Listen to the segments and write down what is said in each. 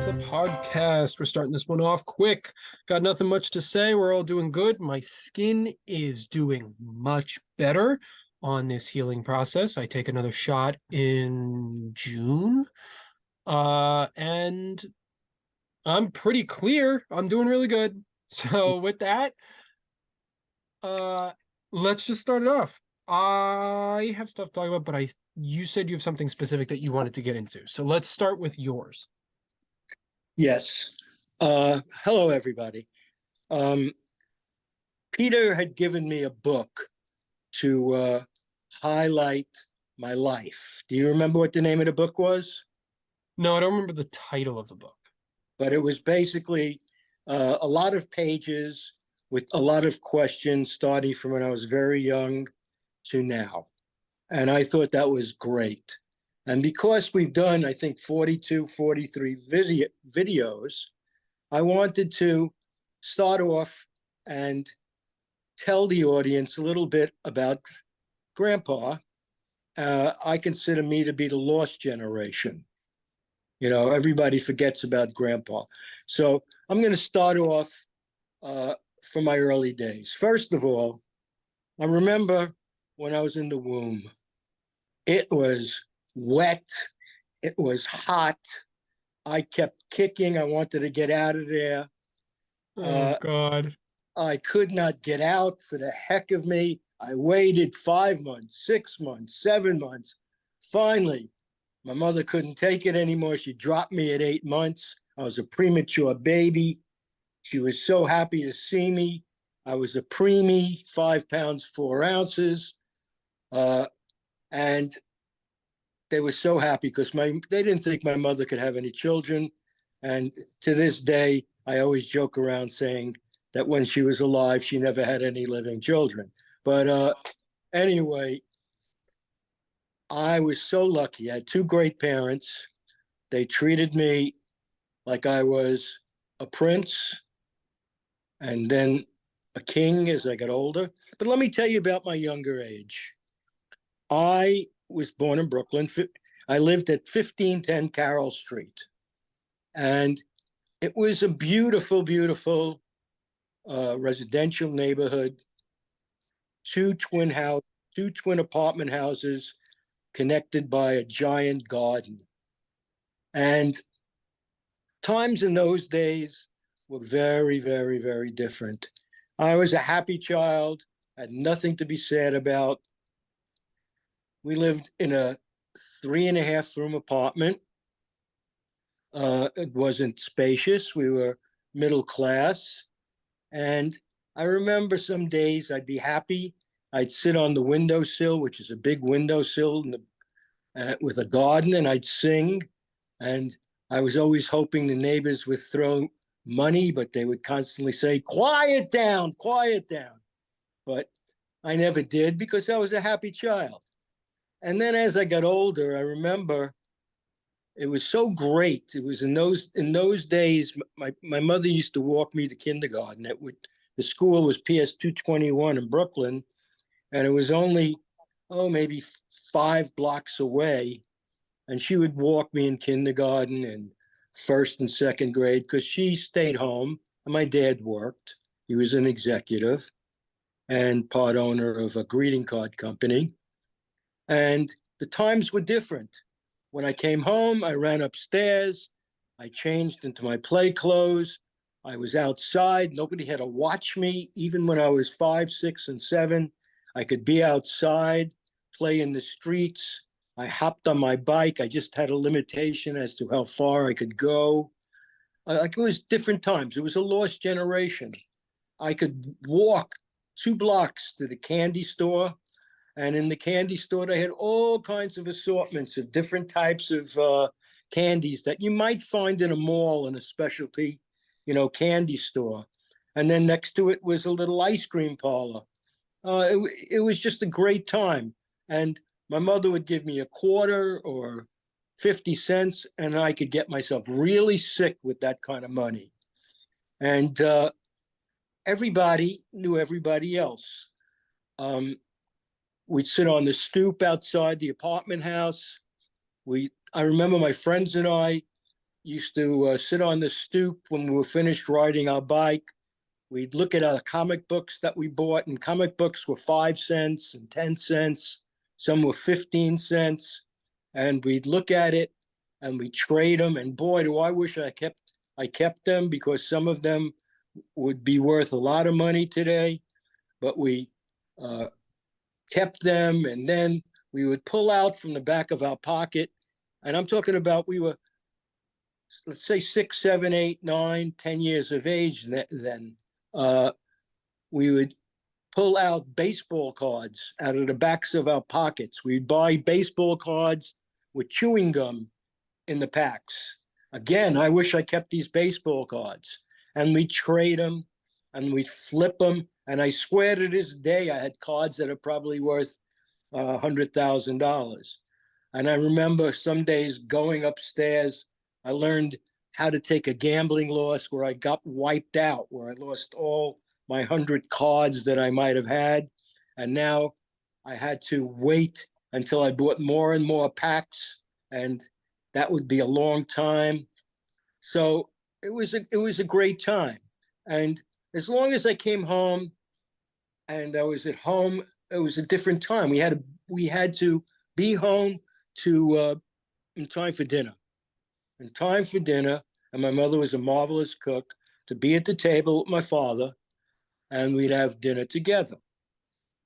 to the podcast. We're starting this one off quick. Got nothing much to say. We're all doing good. My skin is doing much better on this healing process. I take another shot in June. And I'm pretty clear. I'm doing really good. So with that, uh let's just start it off. I have stuff to talk about, but you said you have something specific that you wanted to get into. So let's start with yours. Yes. Hello, everybody. Um, Peter had given me a book to highlight my life. Do you remember what the name of the book was? No, I don't remember the title of the book. But it was basically a lot of pages with a lot of questions starting from when I was very young to now. And I thought that was great. And because we've done, I think, 42, 43 videos, I wanted to start off and tell the audience a little bit about Grandpa. I consider me to be the lost generation. You know, everybody forgets about Grandpa. So I'm going to start off uh, from my early days. First of all, I remember when I was in the womb, it was wet, it was hot. I kept kicking. I wanted to get out of there. Oh God. I could not get out for the heck of me. I waited 5 months, 6 months, 7 months. Finally, my mother couldn't take it anymore. She dropped me at 8 months. I was a premature baby. She was so happy to see me. I was a preemie, 5 pounds, 4 ounces. And they were so happy because they didn't think my mother could have any children. And to this day, I always joke around saying that when she was alive, she never had any living children. But anyway, I was so lucky. I had two great parents. They treated me like I was a prince and then a king as I got older. But let me tell you about my younger age. I was born in Brooklyn. I lived at 1510 Carroll Street. And it was a beautiful, beautiful residential neighborhood, two twin apartment houses connected by a giant garden. And times in those days were very, very, very different. I was a happy child, had nothing to be sad about. We lived in a 3.5 room apartment. It wasn't spacious. We were middle class. And I remember some days I'd be happy. I'd sit on the windowsill, which is a big windowsill with a garden, and I'd sing. And I was always hoping the neighbors would throw money, but they would constantly say, quiet down, quiet down. But I never did because I was a happy child. And then as I got older, I remember it was so great. It was in those days, my mother used to walk me to kindergarten. The school was PS 221 in Brooklyn, and it was only, maybe 5 blocks away. And she would walk me in kindergarten and first and second grade because she stayed home and my dad worked. He was an executive and part owner of a greeting card company. And the times were different. When I came home, I ran upstairs. I changed into my play clothes. I was outside. Nobody had to watch me. Even when I was 5, 6, and 7, I could be outside, play in the streets. I hopped on my bike. I just had a limitation as to how far I could go. Like it was different times. It was a lost generation. I could walk 2 blocks to the candy store. And in the candy store, they had all kinds of assortments of different types of candies that you might find in a mall in a specialty, candy store. And then next to it was a little ice cream parlor. It was just a great time. And my mother would give me a quarter or 50 cents, and I could get myself really sick with that kind of money. And everybody knew everybody else. Um, we'd sit on the stoop outside the apartment house. I remember my friends and I used to sit on the stoop when we were finished riding our bike. We'd look at our comic books that we bought, and comic books were 5 cents and 10 cents. Some were 15 cents. And we'd look at it and we trade them. And boy, do I wish I kept them, because some of them would be worth a lot of money today. But we uh, kept them, and then we would pull out from the back of our pocket. And I'm talking about, we were, let's say, 6, 7, 8, 9, 10 years of age then. Uh, we would pull out baseball cards out of the backs of our pockets. We'd buy baseball cards with chewing gum in the packs. Again, I wish I kept these baseball cards. And we'd trade them and we'd flip them. And I swear to this day, I had cards that are probably worth $100,000. And I remember some days going upstairs, I learned how to take a gambling loss where I got wiped out, where I lost all my 100 cards that I might have had. And now I had to wait until I bought more and more packs, and that would be a long time. So it was a great time. And as long as I came home and I was at home, it was a different time. We had to be home to in time for dinner. In time for dinner, and my mother was a marvelous cook, to be at the table with my father, and we'd have dinner together.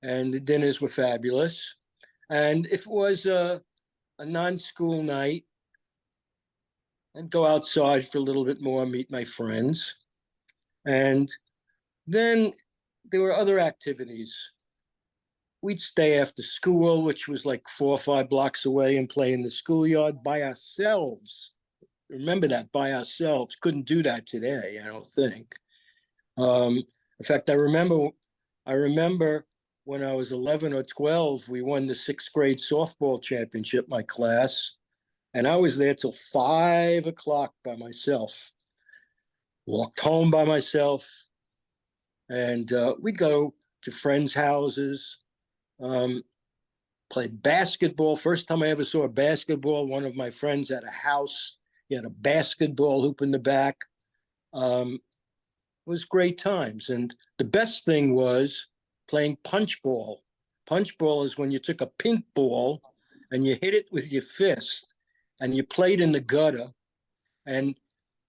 And the dinners were fabulous. And if it was a non-school night, I'd go outside for a little bit more, meet my friends. And then there were other activities. We'd stay after school, which was like 4 or 5 blocks away, and play in the schoolyard by ourselves. Remember that, by ourselves. Couldn't do that today, I don't think. In fact, I remember when I was 11 or 12, we won the 6th grade softball championship, my class, and I was there till 5 o'clock by myself. Walked home by myself, and we'd go to friends' houses, play basketball. First time I ever saw a basketball, one of my friends had a house. He had a basketball hoop in the back. It was great times. And the best thing was playing punch ball. Punch ball is when you took a pink ball and you hit it with your fist, and you played in the gutter. And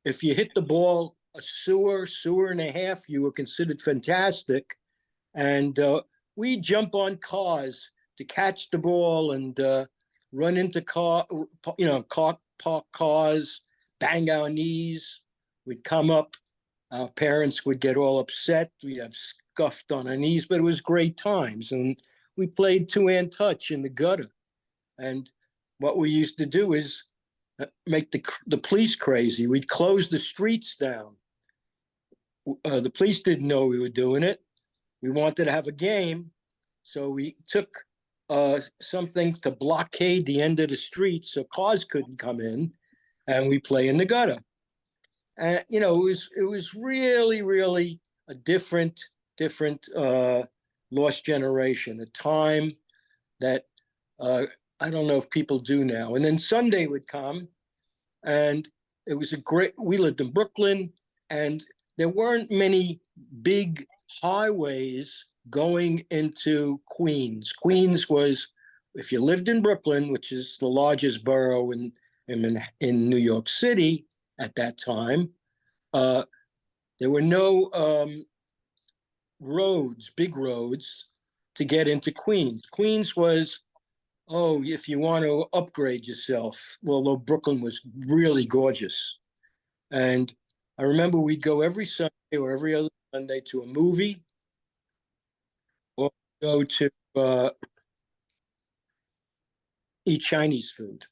if you hit the ball a sewer and a half, you were considered fantastic. And we jump on cars to catch the ball and run into park cars, bang our knees. We'd come up. Our parents would get all upset. We'd have scuffed on our knees, but it was great times. And we played two-hand touch in the gutter. And what we used to do is make the police crazy. We'd close the streets down. The police didn't know we were doing it. We wanted to have a game, so we took some things to blockade the end of the street so cars couldn't come in, and we play in the gutter. And it was really, really a different lost generation, a time that I don't know if people do now. And then Sunday would come, and it was we lived in Brooklyn, and there weren't many big highways going into Queens. Queens was, if you lived in Brooklyn, which is the largest borough in New York City at that time, there were no big roads to get into Queens. Queens was, oh, if you want to upgrade yourself, although Brooklyn was really gorgeous. And I remember we'd go every Sunday or every other Sunday to a movie, or go to eat Chinese food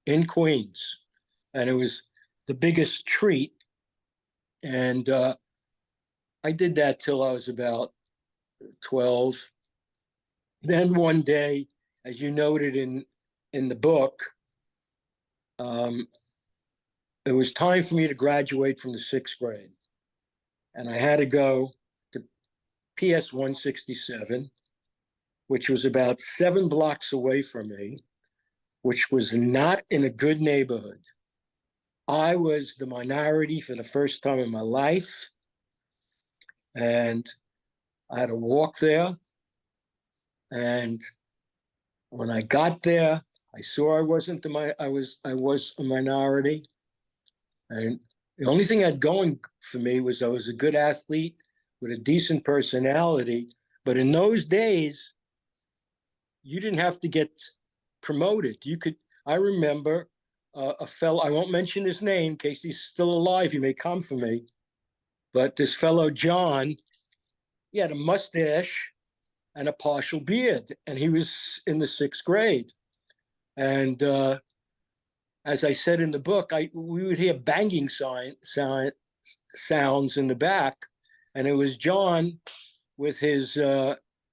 in Queens. And it was the biggest treat. And I did that till I was about 12. Then one day, as you noted in the book, it was time for me to graduate from the 6th grade. And I had to go to PS 167, which was about 7 blocks away from me, which was not in a good neighborhood. I was the minority for the first time in my life, and I had to walk there. And when I got there, I saw I wasn't I was a minority, and the only thing I had going for me was I was a good athlete with a decent personality. But in those days, you didn't have to get promoted. You could. I remember a fellow. I won't mention his name in case he's still alive. He may come for me. But this fellow John, he had a mustache and a partial beard, and he was in the sixth grade. And as I said in the book, we would hear banging sounds in the back, and it was John with his.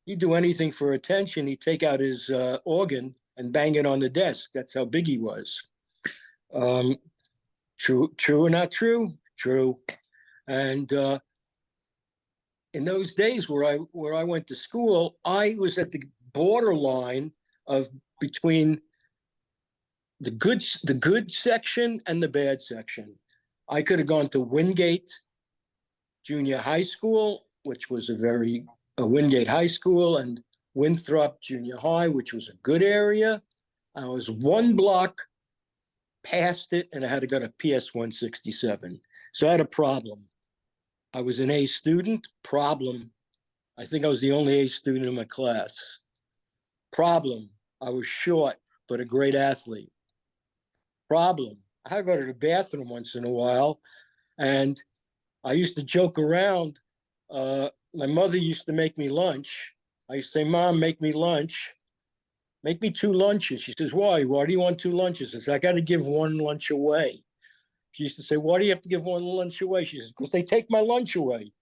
He'd do anything for attention. He'd take out his organ and bang it on the desk. That's how big he was. Um, true or not true? True. And in those days where I went to school, I was at the borderline of between the good section and the bad section. I could have gone to Wingate Junior High School, which was a Wingate High School, and Winthrop Junior High, which was a good area. I was one block past it, and I had to go to PS 167. So I had a problem. I was an A student. Problem. I think I was the only A student in my class. Problem. I was short, but a great athlete. Problem. I had to go to the bathroom once in a while, and I used to joke around. My mother used to make me lunch. I used to say, "Mom, make me lunch. Make me 2 lunches." She says, "Why? Why do you want 2 lunches?" I said, "I got to give one lunch away." She used to say, "Why do you have to give one lunch away?" She says, "Because they take my lunch away."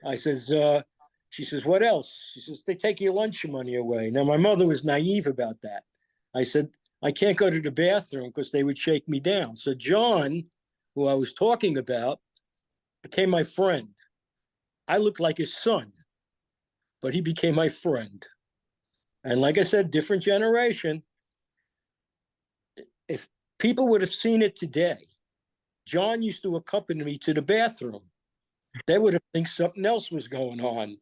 I says, she says, "What else?" She says, "They take your lunch money away." Now, my mother was naive about that. I said, "I can't go to the bathroom because they would shake me down." So John, who I was talking about, became my friend. I looked like his son, but he became my friend. And like I said, different generation. If people would have seen it today, John used to accompany me to the bathroom. They would have think something else was going on.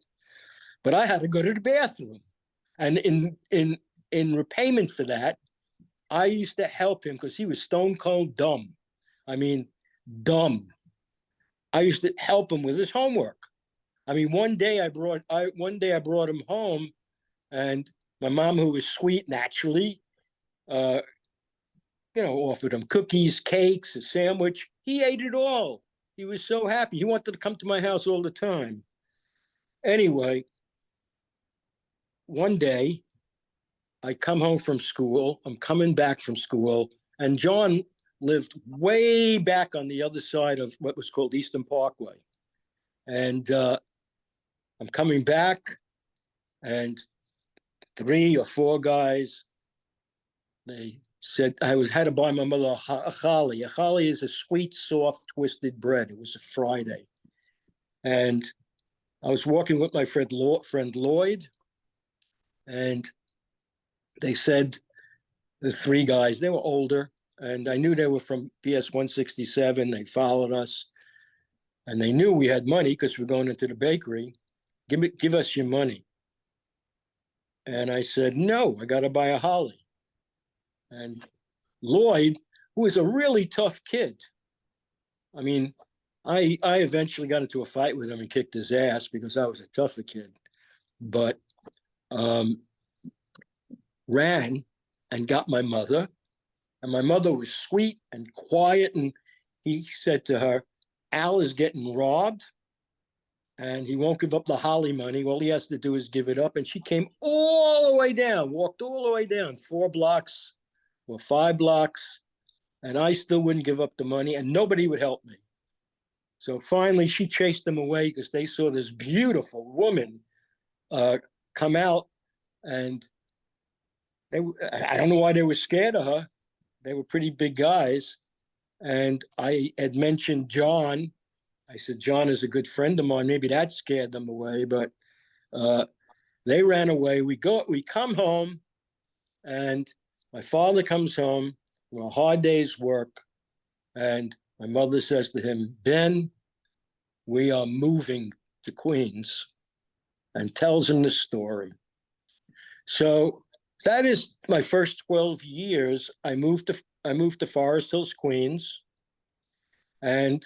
But I had to go to the bathroom. And in repayment for that, I used to help him because he was stone cold dumb. I mean, dumb. I used to help him with his homework. I mean, one day I brought him home, and my mom, who was sweet naturally, uh, offered him cookies, cakes, a sandwich. He ate it all. He was so happy. He wanted to come to my house all the time. Anyway, one day I come home from school. I'm coming back from school, and John lived way back on the other side of what was called Eastern Parkway. And I'm coming back, and 3 or 4 guys, they said I had to buy my mother a challah. A challah is a sweet, soft, twisted bread. It was a Friday, and I was walking with my friend Lloyd, and they said the 3 guys. They were older, and I knew they were from PS 167. They followed us, and they knew we had money because we're going into the bakery. Give us your money. And I said, "No, I got to buy a holly." And Lloyd, who was a really tough kid, I mean, I eventually got into a fight with him and kicked his ass because I was a tougher kid, but um, ran and got my mother. And my mother was sweet and quiet. And he said to her, "Al is getting robbed and he won't give up the holly money. All he has to do is give it up." And she came all the way down, walked all the way down 4 blocks or 5 blocks. And I still wouldn't give up the money, and nobody would help me. So finally, she chased them away because they saw this beautiful woman come out, and I don't know why they were scared of her. They were pretty big guys. And I had mentioned John. I said, "John is a good friend of mine." Maybe that scared them away, but they ran away. We come home, and my father comes home from a hard day's work, and My mother says to him, Ben, we are moving to Queens, and tells him the story. So that is my first 12 years. I moved to Forest Hills, Queens, and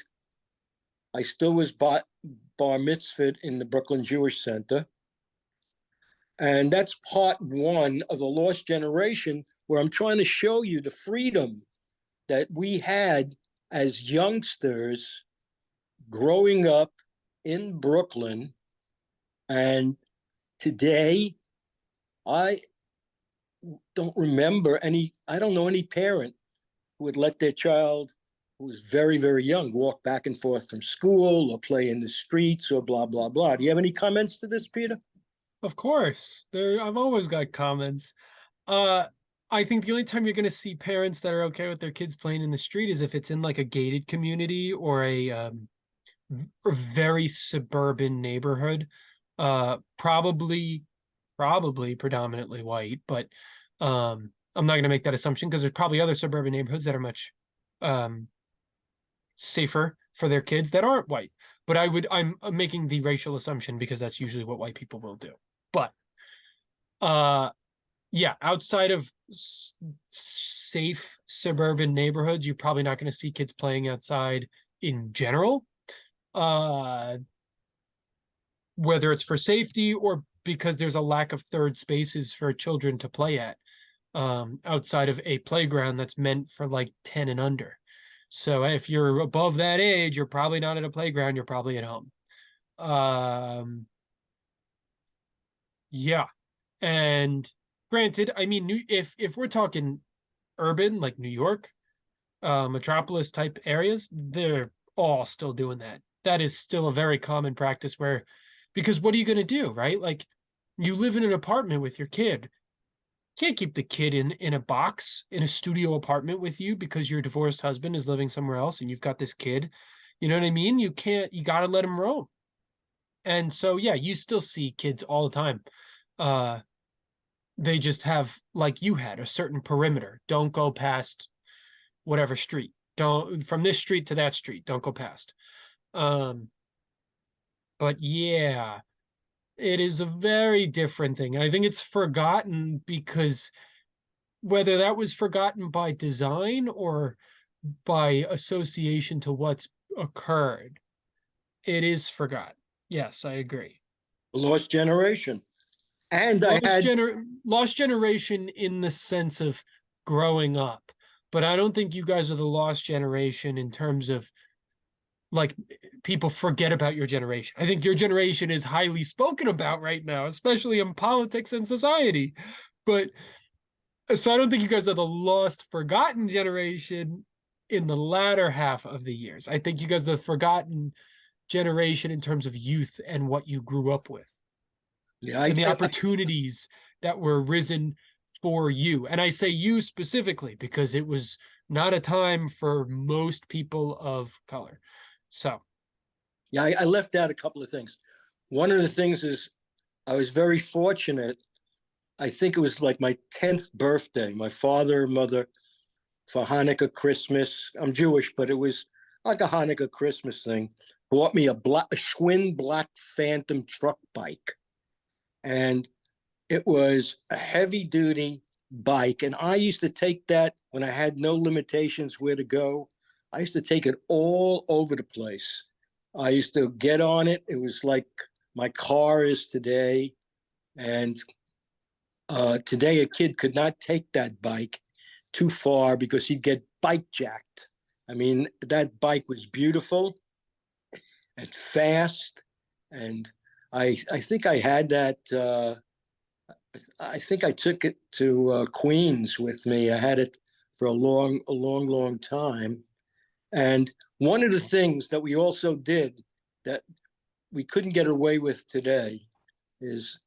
I still was bar mitzvahed in the Brooklyn Jewish Center. And that's part one of the lost generation, where I'm trying to show you the freedom that we had as youngsters growing up in Brooklyn. And today, I I don't know any parent who would let their child who was very, very young walk back and forth from school or play in the streets or blah, blah, blah. Do you have any comments to this, Peter? Of course, I've always got comments. Uh, I think the only time you're going to see parents that are okay with their kids playing in the street is if it's in like a gated community or a very suburban neighborhood. Probably predominantly white, but I'm not going to make that assumption because there's probably other suburban neighborhoods that are much um safer for their kids that aren't white. But I'm making the racial assumption because that's usually what white people will do. But uh yeah, outside of safe suburban neighborhoods, you're probably not going to see kids playing outside in general. Uh, whether it's for safety or because there's a lack of third spaces for children to play at, outside of a playground that's meant for like 10 and under. So if you're above that age, you're probably not at a playground, you're probably at home. Um, yeah. And granted, I mean, if we're talking urban, like New York, metropolis type areas, they're all still doing that. That is still a very common practice where, because what are you going to do, right? Like, you live in an apartment with your kid. Can't keep the kid in a box in a studio apartment with you because your divorced husband is living somewhere else and you've got this kid. You know what I mean? You can't. You got to let him roam. And so, yeah, you still see kids all the time. Uh, they just have, like you had, a certain perimeter. Don't go past whatever street. Don't from this street to that street. Don't go past. Um, but yeah, it is a very different thing. And I think it's forgotten because whether that was forgotten by design or by association to what's occurred, it is forgotten. Yes, I agree. Lost generation. And I had, Lost generation in the sense of growing up. But I don't think you guys are the lost generation in terms of like people forget about your generation. I think your generation is highly spoken about right now, especially in politics and society. But so I don't think you guys are the lost, forgotten generation in the latter half of the years. I think you guys are the forgotten generation in terms of youth and what you grew up with yeah, and the opportunities that were risen for you. And I say you specifically because it was not a time for most people of color. So, yeah, I left out a couple of things. One of the things is I was very fortunate. I think it was like my 10th birthday. My father and mother, for Hanukkah, Christmas, I'm Jewish, but it was like a Hanukkah Christmas thing, bought me a Schwinn Black Phantom truck bike. And it was a heavy duty bike. And I used to take that when I had no limitations where to go. I used to take it all over the place. I used to get on it. It was like my car is today. And today, a kid could not take that bike too far because he'd get bike jacked. I mean, that bike was beautiful and fast. And I think I had that. I think I took it to Queens with me. I had it for a long time. And one of the things that we also did that we couldn't get away with today is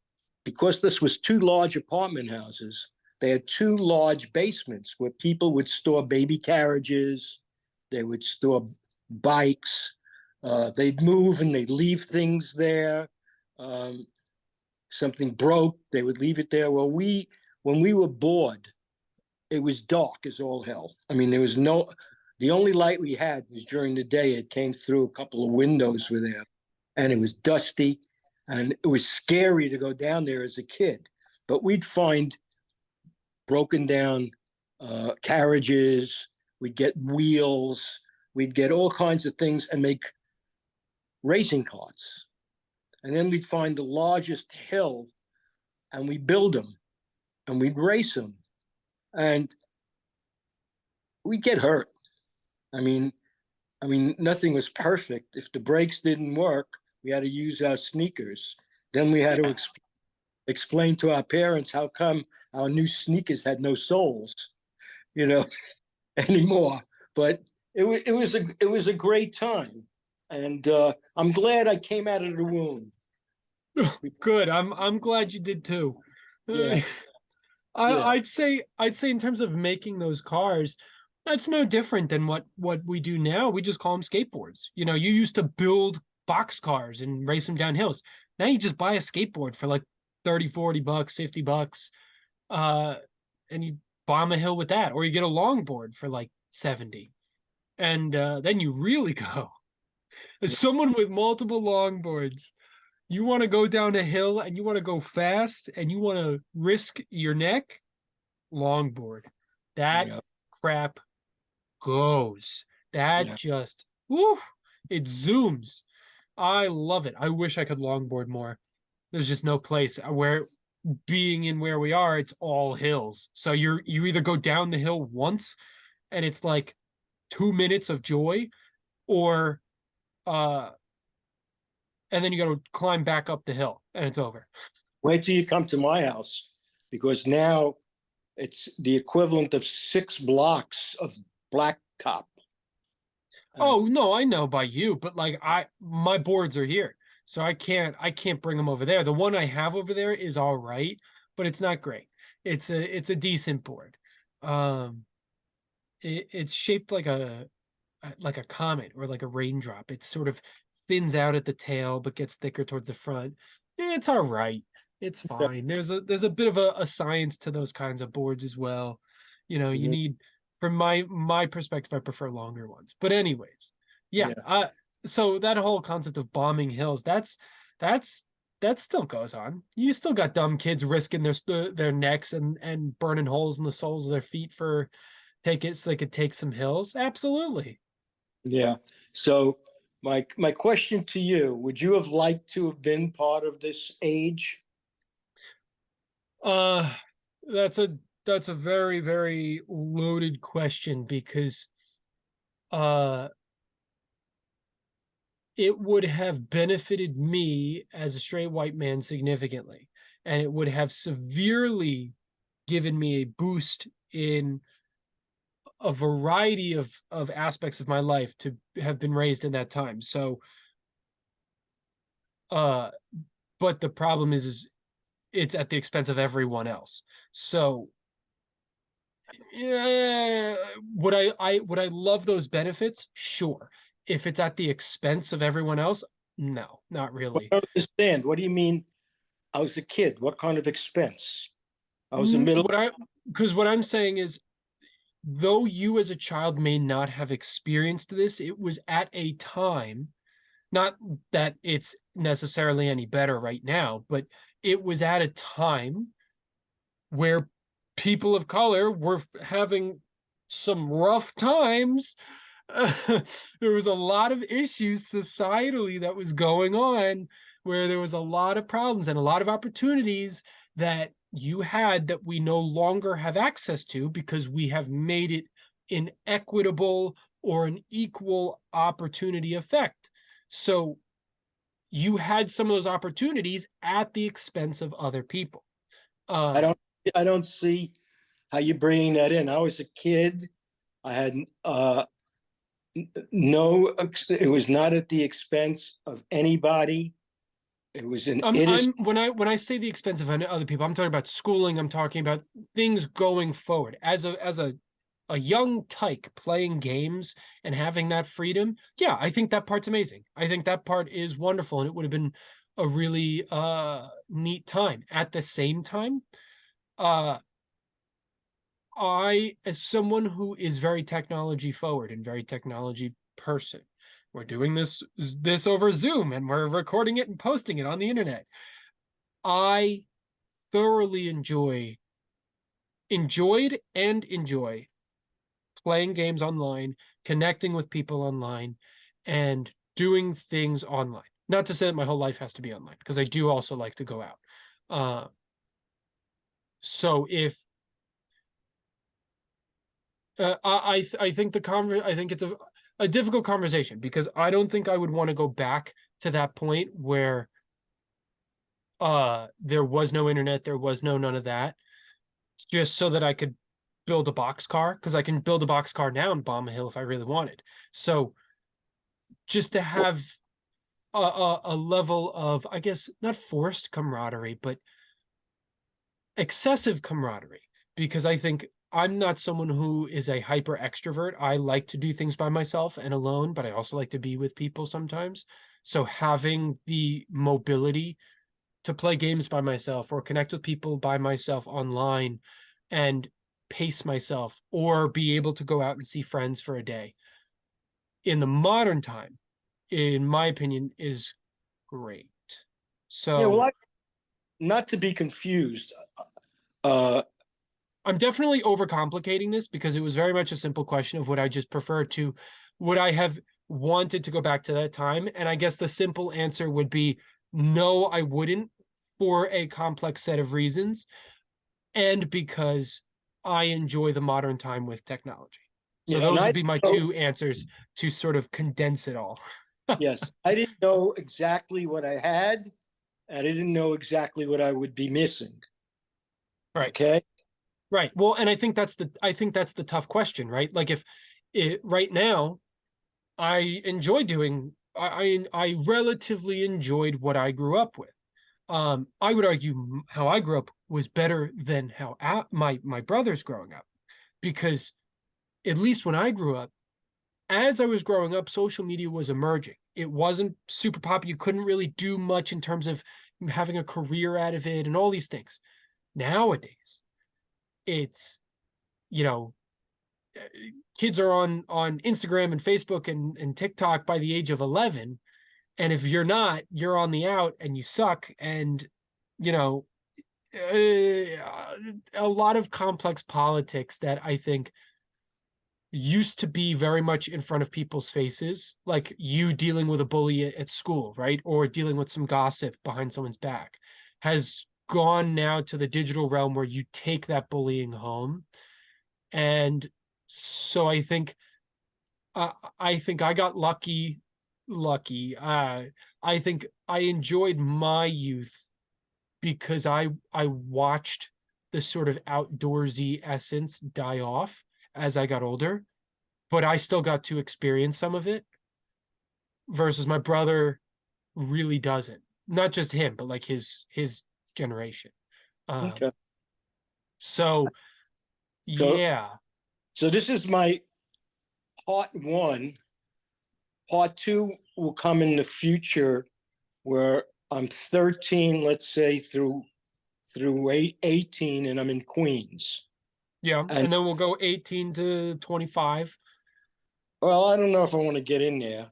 because this was two large apartment houses, they had two large basements where people would store baby carriages, they would store bikes, they'd move and they'd leave things there. Um, Something broke, they would leave it there. Well, when we were bored, it was dark as all hell. I mean, The only light we had was during the day. It came through a couple of windows were there, and it was dusty, and it was scary to go down there as a kid. But we'd find broken down carriages, we'd get wheels, we'd get all kinds of things and make racing carts. And then we'd find the largest hill and we build them and we'd race them. And we'd get hurt. I mean, nothing was perfect. If the brakes didn't work, we had to use our sneakers. Then we had to explain to our parents how come our new sneakers had no soles, you know, anymore. But it was a great time, and I'm glad I came out of the womb. Good. I'm glad you did too. Yeah. Yeah. I'd say in terms of making those cars, that's no different than what we do now. We just call them skateboards. You know, you used to build box cars and race them down hills. Now you just buy a skateboard for like 30, 40 bucks, 50 bucks. And you bomb a hill with that, or you get a longboard for like 70. And then you really go. As someone with multiple longboards, you want to go down a hill and you want to go fast and you want to risk your neck, longboard. That Yeah. crap goes. That Yeah. just, woo, it zooms. I love it. I wish I could longboard more. There's just no place where being in where we are, it's all hills. So you either go down the hill once and it's like 2 minutes of joy, or and then you got to climb back up the hill and it's over. Wait till you come to my house, because now it's the equivalent of 6 blocks of blacktop. Oh no, I know by you, but like my boards are here. So I can't bring them over there. The one I have over there is all right, but it's not great. It's a decent board. Um it's shaped like a comet or like a raindrop. It sort of thins out at the tail but gets thicker towards the front. It's all right. It's fine. There's a bit of a science to those kinds of boards as well. You know, you Mhm. need, from my perspective, I prefer longer ones. But anyways, yeah. Yeah. So that whole concept of bombing hills, that's that still goes on. You still got dumb kids risking their necks and burning holes in the soles of their feet for take it so they could take some hills. Absolutely. Yeah. So my question to you, would you have liked to have been part of this age? Uh, that's a very, very loaded question because uh it would have benefited me as a straight white man significantly, and it would have severely given me a boost in a variety of aspects of my life to have been raised in that time. So uh but the problem is it's at the expense of everyone else. So yeah, would I love those benefits? Sure. If it's at the expense of everyone else, no, not Well, really. I don't understand. What do you mean? I was a kid. What kind of expense? I was a middle. What I Because what I'm saying is, though you as a child may not have experienced this, it was at a time, not that it's necessarily any better right now, but it was at a time where people of color were having some rough times. There was a lot of issues societally that was going on, where there was a lot of problems and a lot of opportunities that you had that we no longer have access to because we have made it an equitable or an equal opportunity effect. So you had some of those opportunities at the expense of other people. I Uh, don't. I don't see how you're bringing that in. I was a kid. I had no. It was not at the expense of anybody. It was an I'm innocent. when I say the expense of other people, I'm talking about schooling. I'm talking about things going forward. As a young tyke playing games and having that freedom, yeah, I think that part's amazing. I think that part is wonderful, and it would have been a really neat time. At the same time, uh, I, as someone who is very technology forward and very technology person, we're doing this over Zoom and we're recording it and posting it on the internet. I thoroughly enjoyed and enjoy playing games online, connecting with people online, and doing things online. Not to say that my whole life has to be online, because I do also like to go out. Uh, so if I think I think it's a difficult conversation because I don't think I would want to go back to that point where there was no internet, there was no none of that, just so that I could build a box car because I can build a box car now and bomb a hill if I really wanted. So just to Well, have a level of, I guess, not forced camaraderie, but excessive camaraderie, because I think I'm not someone who is a hyper extrovert. I like to do things by myself and alone, but I also like to be with people sometimes. So having the mobility to play games by myself or connect with people by myself online and pace myself or be able to go out and see friends for a day in the modern time, in my opinion, is great. yeah, well, So not to be confused. Uh, I'm definitely overcomplicating this because it was very much a simple question of would I just prefer to, would I have wanted to go back to that time? And I guess the simple answer would be no, I wouldn't, for a complex set of reasons and because I enjoy the modern time with technology. So yeah, and those would I be my know, two answers to sort of condense it all. yes, I didn't know exactly what I had. I didn't know exactly what I would be missing. Right. Okay. Right. Well, and I think that's the tough question, right? Like if it right now I enjoy doing I relatively enjoyed what I grew up with. I would argue how I grew up was better than how my brothers growing up because at least when I grew up, as I was growing up, social media was emerging. It wasn't super popular. You couldn't really do much in terms of having a career out of it and all these things. Nowadays, it's you know kids are on Instagram and Facebook and TikTok by the age of 11. And if you're not, you're on the out and you suck. And, you know, a lot of complex politics that I think used to be very much in front of people's faces, like you dealing with a bully at school, right? Or dealing with some gossip behind someone's back, has gone now to the digital realm where you take that bullying home. And so I think I got lucky. I think I enjoyed my youth because I watched the sort of outdoorsy essence die off as I got older, but I still got to experience some of it versus my brother really doesn't. Not just him, but like his generation. Um, Okay. so So, yeah, so this is my part one. Part two will come in the future where I'm 13, let's say through 18, and I'm in Queens. yeah, And and then we'll go 18 to 25. well, I don't know if I want to get in there.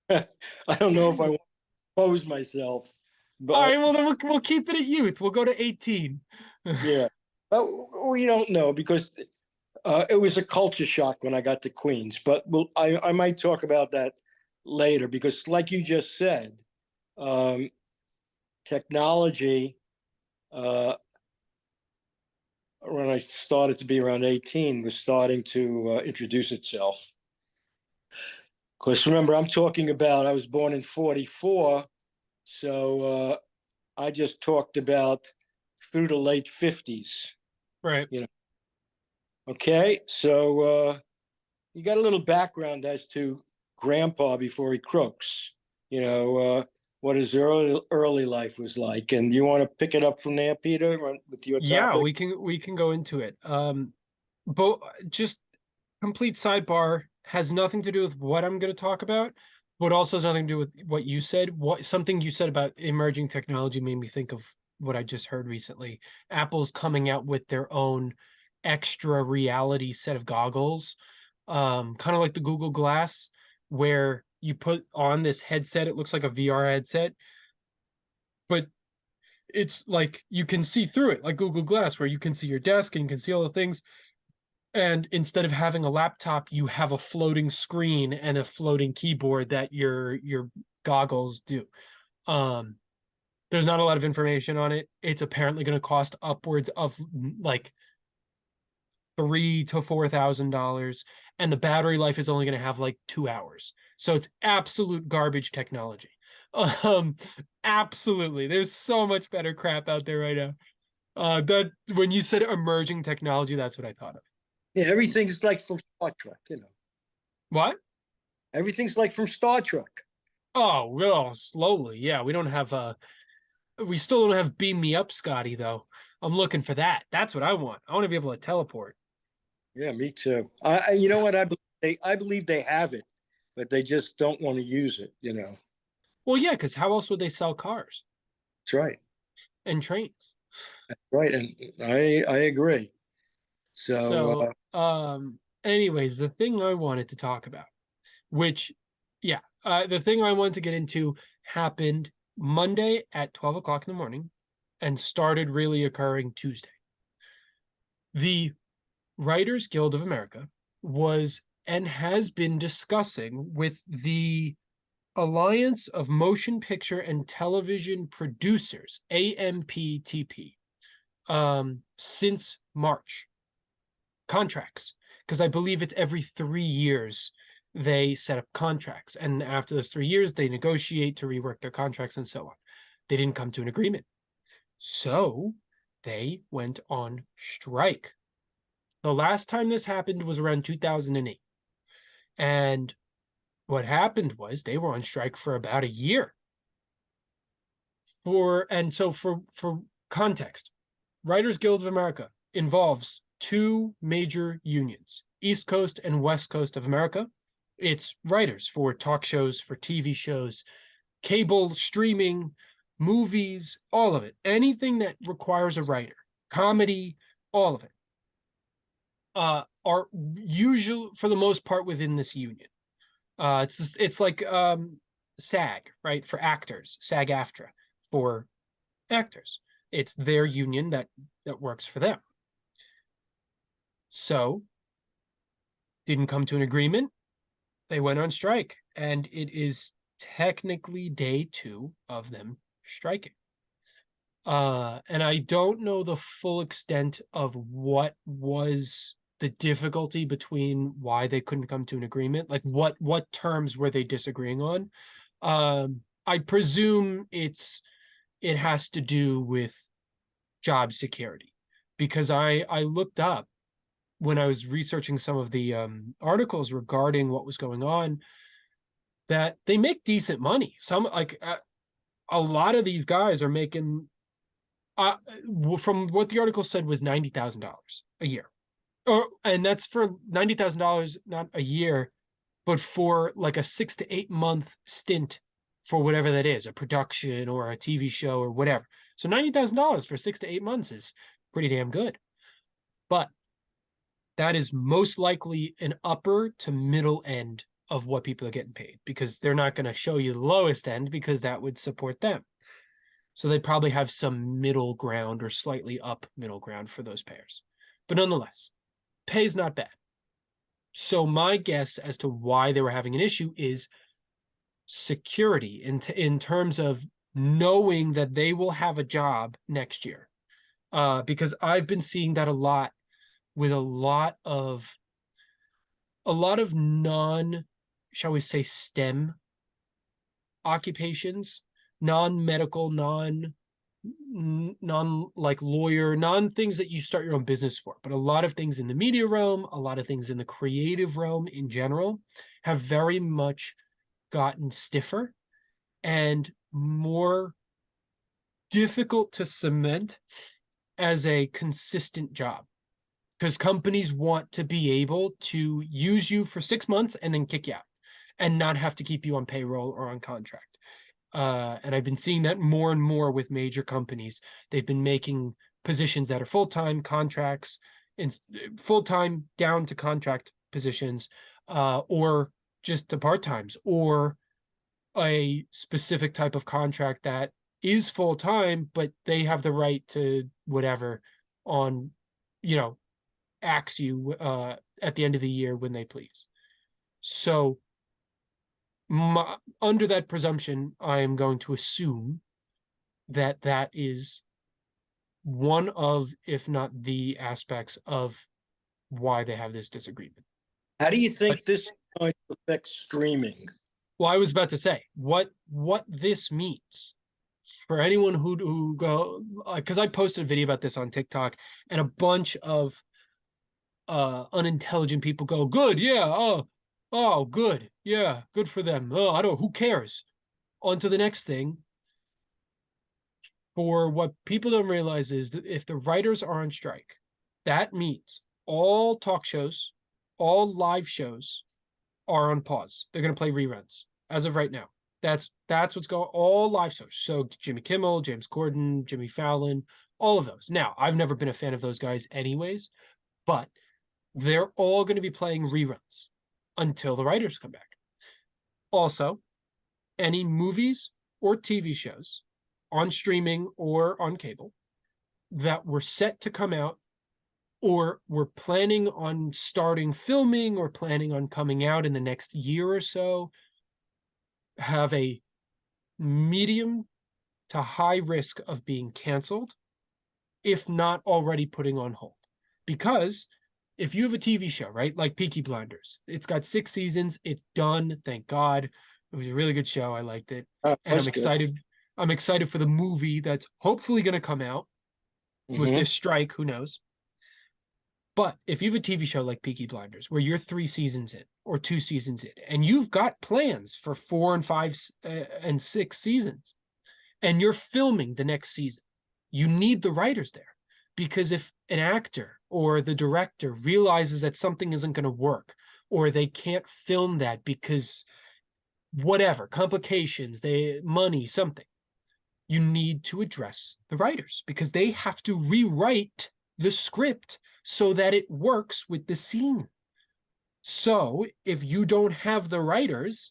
I don't know if I want to pose myself, All right, but well then we'll keep it at youth. We'll go to 18. yeah, but we don't know because it was a culture shock when I got to Queens. But I might talk about that later because, like you just said, um, technology, uh, when I started to be around 18, was starting to introduce itself. Because remember, I'm talking about I was born in 44, so I just talked about through the late 50s. Right. You know, okay, so you got a little background as to Grandpa before he crooks. You know what his early life was like, and you want to pick it up from there, Peter, with your Yeah, topic. we can go into it. But just complete sidebar has nothing to do with what I'm going to talk about, but also has nothing to do with what you said. What something you said about emerging technology made me think of what I just heard recently. Apple's coming out with their own extra reality set of goggles, kind of like the Google Glass, where you put on this headset. It looks like a VR headset, but it's like you can see through it, like Google Glass, where you can see your desk and you can see all the things. And instead of having a laptop, you have a floating screen and a floating keyboard that your goggles do. Um, there's not a lot of information on it. It's apparently going to cost upwards of like $3,000 to $4,000, and the battery life is only going to have like 2 hours. So it's absolute garbage technology. Um, Absolutely. There's so much better crap out there right now. That when you said emerging technology, that's what I thought of. Yeah, everything's like from Star Trek, you know. What? Everything's like from Star Trek. Oh, well, slowly. Yeah, we still don't have beam me up, Scotty, though. I'm looking for that. That's what I want. I want to be able to teleport. Yeah, me too. You know what? I believe they have it, but they just don't want to use it. You know. Well, yeah, because how else would they sell cars That's right. and trains? Right, and I agree. So So, anyways, the thing I wanted to talk about, which, yeah, the thing I wanted to get into happened Monday at 12 o'clock in the morning and started really occurring Tuesday. The Writers Guild of America was and has been discussing with the Alliance of Motion Picture and Television Producers, AMPTP, since March. Contracts, because I believe it's every 3 years they set up contracts, and after those 3 years they negotiate to rework their contracts and so on. They didn't come to an agreement, so they went on strike. The last time this happened was around 2008, and what happened was they were on strike for about a year. For context, Writers Guild of America involves two major unions, East Coast and West Coast of America. It's writers for talk shows, for TV shows, cable, streaming, movies, all of it. Anything that requires a writer, comedy, all of it, are usually, for the most part, within this union. It's like SAG, right, for actors, SAG-AFTRA for actors. It's their union that works for them. So, didn't come to an agreement. They went on strike, and it is technically day 2 of them striking. And I don't know the full extent of what was the difficulty between why they couldn't come to an agreement. Like what terms were they disagreeing on? I presume it has to do with job security, because I looked up when I was researching some of the articles regarding what was going on, that they make decent money. Some a lot of these guys are making, from what the article said, was $90,000 a year, and that's for $90,000, not a year, but for like a 6 to 8 month stint for whatever that is, a production or a TV show or whatever. So $90,000 for 6 to 8 months is pretty damn good. But that is most likely an upper to middle end of what people are getting paid, because they're not going to show you the lowest end, because that would support them. So they probably have some middle ground or slightly up middle ground for those pairs. But nonetheless, pay's not bad. So my guess as to why they were having an issue is security in terms of knowing that they will have a job next year. Because I've been seeing that a lot with a lot of non, shall we say, STEM occupations, non-medical, non like lawyer, non things that you start your own business for, but a lot of things in the media realm, a lot of things in the creative realm in general have very much gotten stiffer and more difficult to cement as a consistent job, because companies want to be able to use you for 6 months and then kick you out and not have to keep you on payroll or on contract. And I've been seeing that more and more with major companies. They've been making positions that are full-time contracts in full-time down to contract positions, or just to part-times, or a specific type of contract that is full-time, but they have the right to whatever on, you know, axe you at the end of the year when they please. So under that presumption, I am going to assume that that is one of, if not the aspects of why they have this disagreement. How do you But, think this is going to affect streaming? well, I was about to say what this means for anyone who go, because I posted a video about this on TikTok, and a bunch of unintelligent people go, good, yeah, oh, good, yeah, good for them. Oh, I don't, who cares? On to the next thing. For what people don't realize is that if the writers are on strike, that means all talk shows, all live shows are on pause. They're going to play reruns as of right now. That's what's going. All live shows. So Jimmy Kimmel, James Corden, Jimmy Fallon, all of those. Now, I've never been a fan of those guys, anyways, but they're all going to be playing reruns until the writers come back. Also, any movies or TV shows on streaming or on cable that were set to come out or were planning on starting filming or planning on coming out in the next year or so have a medium to high risk of being canceled, if not already putting on hold. Because if you have a TV show, right, like Peaky Blinders, it's got 6 seasons, it's done, thank God. It was a really good show. I liked it. And I'm That's good. excited. I'm excited for the movie that's hopefully going to come out with this strike. Who knows? But if you have a TV show like Peaky Blinders, where you're 3 seasons in or 2 seasons in, and you've got plans for 4 and 5 and 6 seasons, and you're filming the next season, you need the writers there. Because if an actor or the director realizes that something isn't going to work, or they can't film that because whatever, complications, money, something, you need to address the writers because they have to rewrite the script so that it works with the scene. So if you don't have the writers,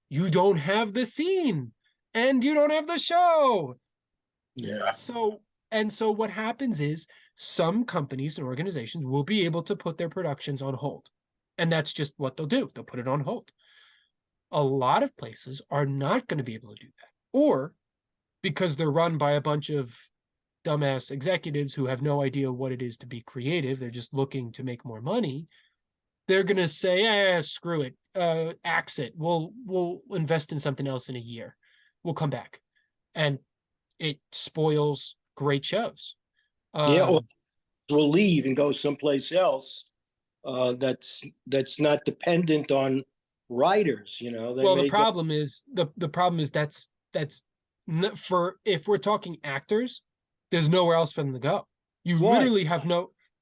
you don't have the scene and you don't have the show. Yeah. So what happens is some companies and organizations will be able to put their productions on hold. And that's just what they'll do. They'll put it on hold. A lot of places are not going to be able to do that. Or because they're run by a bunch of dumbass executives who have no idea what it is to be creative, they're just looking to make more money, they're going to say, screw it, axe it. We'll invest in something else in a year. We'll come back. And it spoils great shows. Yeah, or will leave and go someplace else that's not dependent on writers. well, the problem is that's for, if we're talking actors, there's nowhere else for them to go. You literally have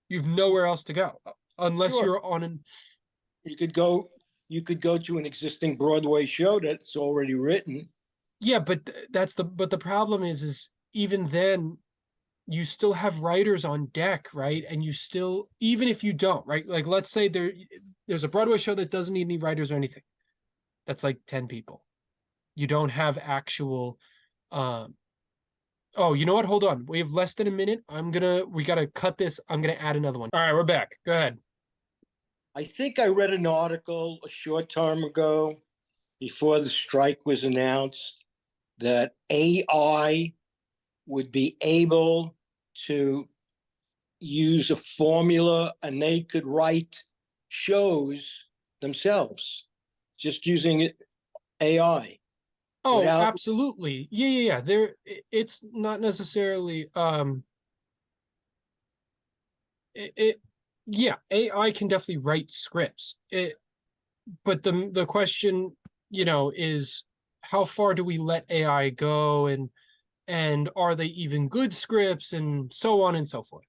you've nowhere else to go unless you're on an. You could go to an existing Broadway show that's already written. Yeah, but the problem is even then you still have writers on deck, right? And you still, even if you don't, right? Like, let's say there's a Broadway show that doesn't need any writers or anything. That's like 10 people. You don't have actual, oh, you know what? Hold on. We have less than a minute. We got to cut this. I'm going to add another one. All right, we're back. Go ahead. I think I read an article a short time ago before the strike was announced that AI would be able to use a formula and they could write shows themselves just using AI. Oh, absolutely. Yeah. It's not necessarily yeah, AI can definitely write scripts. But the question, is how far do we let AI go, and are they even good scripts, and so on and so forth.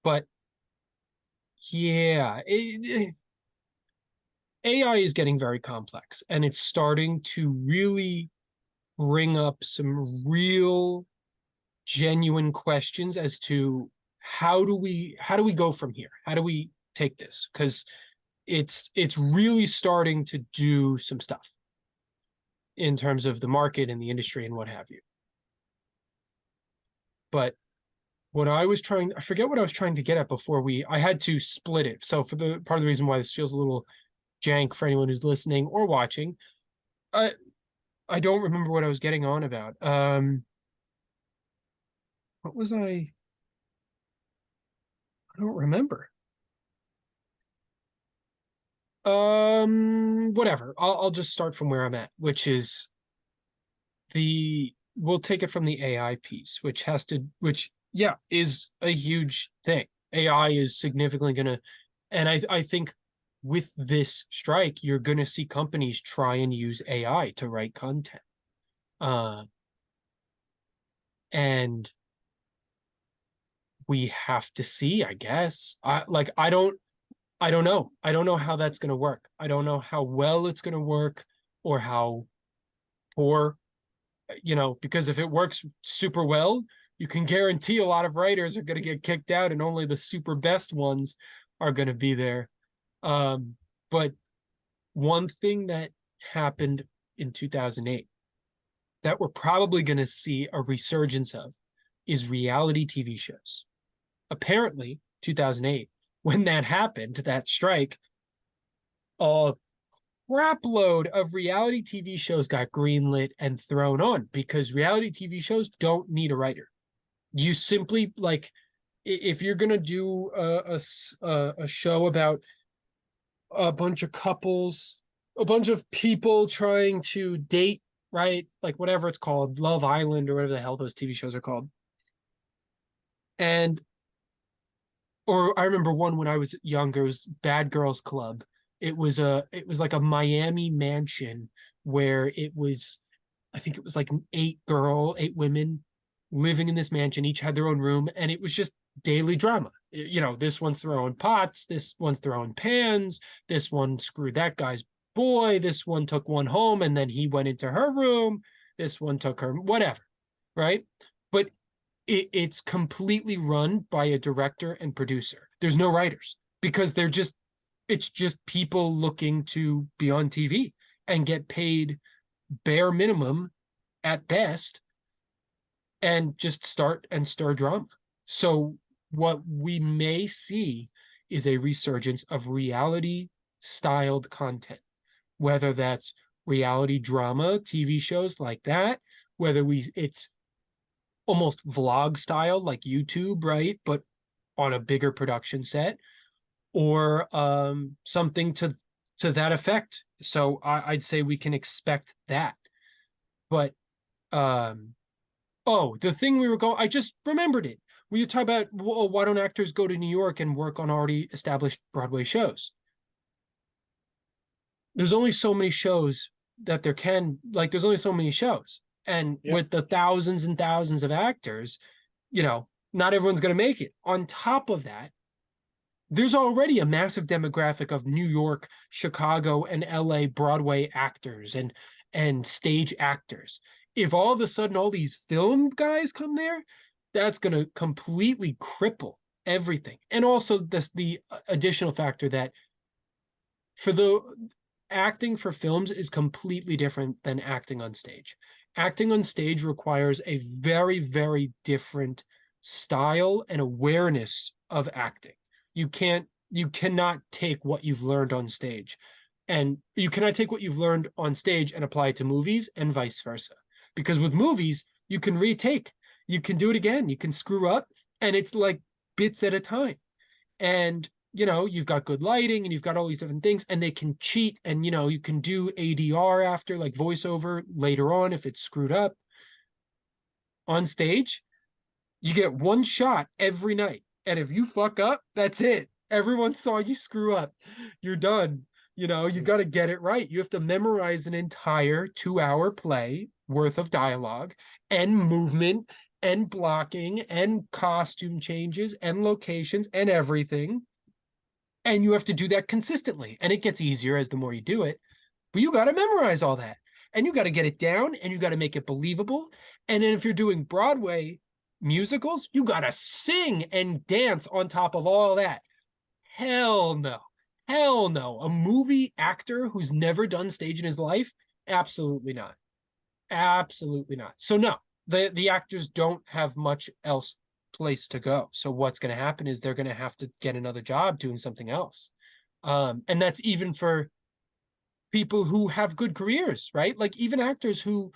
But yeah, AI is getting very complex, and it's starting to really bring up some real genuine questions as to how do we go from here? How do we take this? Because it's really starting to do some stuff in terms of the market and the industry and what have you. But what I forget what I was trying to get at before I had to split it. So for the part of the reason why this feels a little jank for anyone who's listening or watching, I I don't remember what I was getting on about. What was I don't remember. Whatever. I'll just start from where I'm at, which is we'll take it from the AI piece, which yeah, is a huge thing. AI is significantly gonna, and I think with this strike, you're gonna see companies try and use AI to write content. Uh, and we have to see, I guess. I don't know. I don't know how that's gonna work. I don't know how well it's gonna work or how poor, because if it works super well, you can guarantee a lot of writers are going to get kicked out and only the super best ones are going to be there. But one thing that happened in 2008 that we're probably going to see a resurgence of is reality TV shows. Apparently, 2008, when that happened, that strike, a crapload of reality TV shows got greenlit and thrown on because reality TV shows don't need a writer. You simply like if you're gonna do a show about a bunch of couples, a bunch of people trying to date, right? Like whatever it's called, Love Island or whatever the hell those TV shows are called. And or I remember one when I was younger, it was Bad Girls Club. It was like a Miami mansion where it was, I think it was like eight women living in this mansion, each had their own room, and it was just daily drama. This one's throwing pots, this one's throwing pans, this one screwed that guy's boy, this one took one home and then he went into her room, this one took her, whatever, right? But it's completely run by a director and producer. There's no writers because it's just people looking to be on TV and get paid bare minimum at best and just start and stir drama. So what we may see is a resurgence of reality styled content, whether that's reality drama, TV shows like that, whether it's almost vlog style like YouTube, right? But on a bigger production set, or something to that effect. So I'd say we can expect that. But the thing we were going, I just remembered it. We talk about, well, why don't actors go to New York and work on already established Broadway shows? There's only so many shows that there's only so many shows. And Yep. with the thousands and thousands of actors, not everyone's going to make it. On top of that, there's already a massive demographic of New York, Chicago, and LA Broadway actors and stage actors. If all of a sudden all these film guys come there, that's going to completely cripple everything. And also the additional factor that for the acting for films is completely different than acting on stage. Acting on stage requires a very, very different style and awareness of acting. You cannot take what you've learned on stage, and you cannot take what you've learned on stage and apply it to movies and vice versa. Because with movies, you can retake, you can do it again, you can screw up, and it's like bits at a time. And you've got good lighting and you've got all these different things, and they can cheat, and you can do ADR after, like voiceover later on if it's screwed up. On stage, you get one shot every night. And if you fuck up, that's it. Everyone saw you screw up. You're done. You got to get it right. You have to memorize an entire 2-hour play worth of dialogue and movement and blocking and costume changes and locations and everything. And you have to do that consistently. And it gets easier as the more you do it. But you got to memorize all that. And you got to get it down and you got to make it believable. And then if you're doing Broadway, musicals, you gotta sing and dance on top of all that. Hell no. Hell no. A movie actor who's never done stage in his life? Absolutely not. Absolutely not. So no, the actors don't have much else place to go. So what's going to happen is they're going to have to get another job doing something else. And that's even for people who have good careers, right? Like even actors who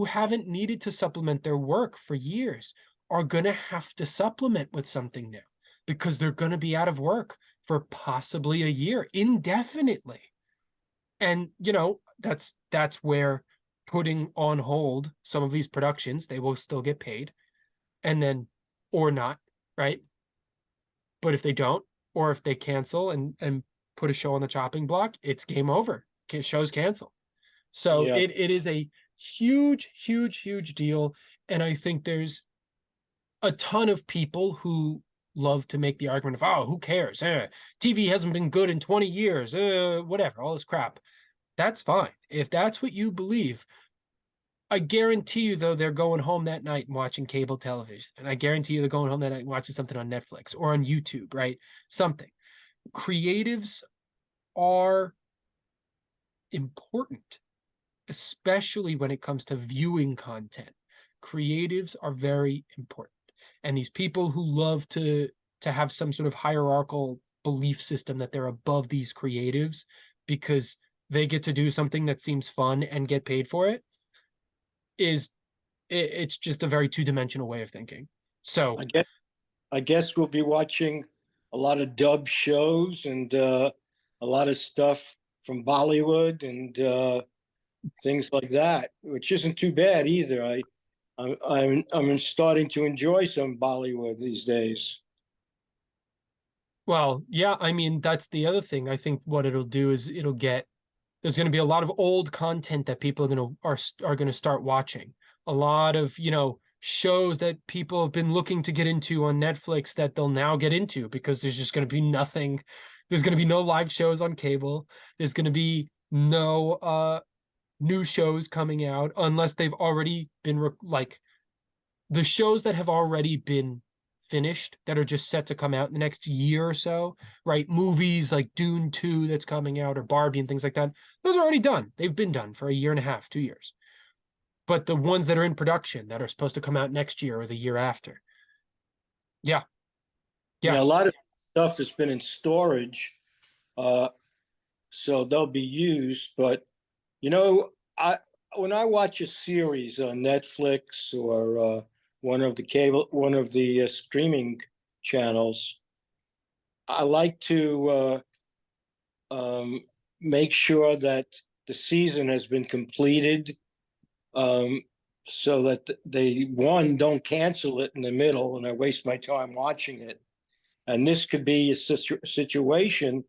haven't needed to supplement their work for years are going to have to supplement with something new because they're going to be out of work for possibly a year indefinitely. And that's where putting on hold some of these productions, they will still get paid, and then or not, right? But if they don't, or if they cancel and put a show on the chopping block, it's game over. Show's canceled. So Yeah. it is a huge, huge, huge deal. And I think there's a ton of people who love to make the argument of, oh, who cares? TV hasn't been good in 20 years, whatever, all this crap. That's fine. If that's what you believe, I guarantee you, though, they're going home that night and watching cable television. And I guarantee you they're going home that night and watching something on Netflix or on YouTube, right? Something. Creatives are important, especially when it comes to viewing content. Creatives are very important. And these people who love to have some sort of hierarchical belief system that they're above these creatives because they get to do something that seems fun and get paid for it it's just a very two-dimensional way of thinking. So I guess we'll be watching a lot of dub shows and a lot of stuff from Bollywood and things like that, which isn't too bad either. I'm starting to enjoy some Bollywood these days. well, yeah, I mean that's the other thing. I think what it'll do is there's going to be a lot of old content that people are going to start watching. A lot of, shows that people have been looking to get into on Netflix that they'll now get into because there's just going to be nothing. There's going to be no live shows on cable. There's going to be no new shows coming out unless they've already been like the shows that have already been finished that are just set to come out in the next year or so, right? Movies like Dune 2 that's coming out or Barbie and things like that. Those are already done. They've been done for a year and a half, 2 years. But the ones that are in production that are supposed to come out next year or the year after. Yeah. Yeah, Yeah. a lot of stuff has been in storage, uh, so they'll be used. But you know, I when I watch a series on Netflix or one of the streaming channels, I like to um, make sure that the season has been completed, um, so that they one don't cancel it in the middle and I waste my time watching it. And this could be a situation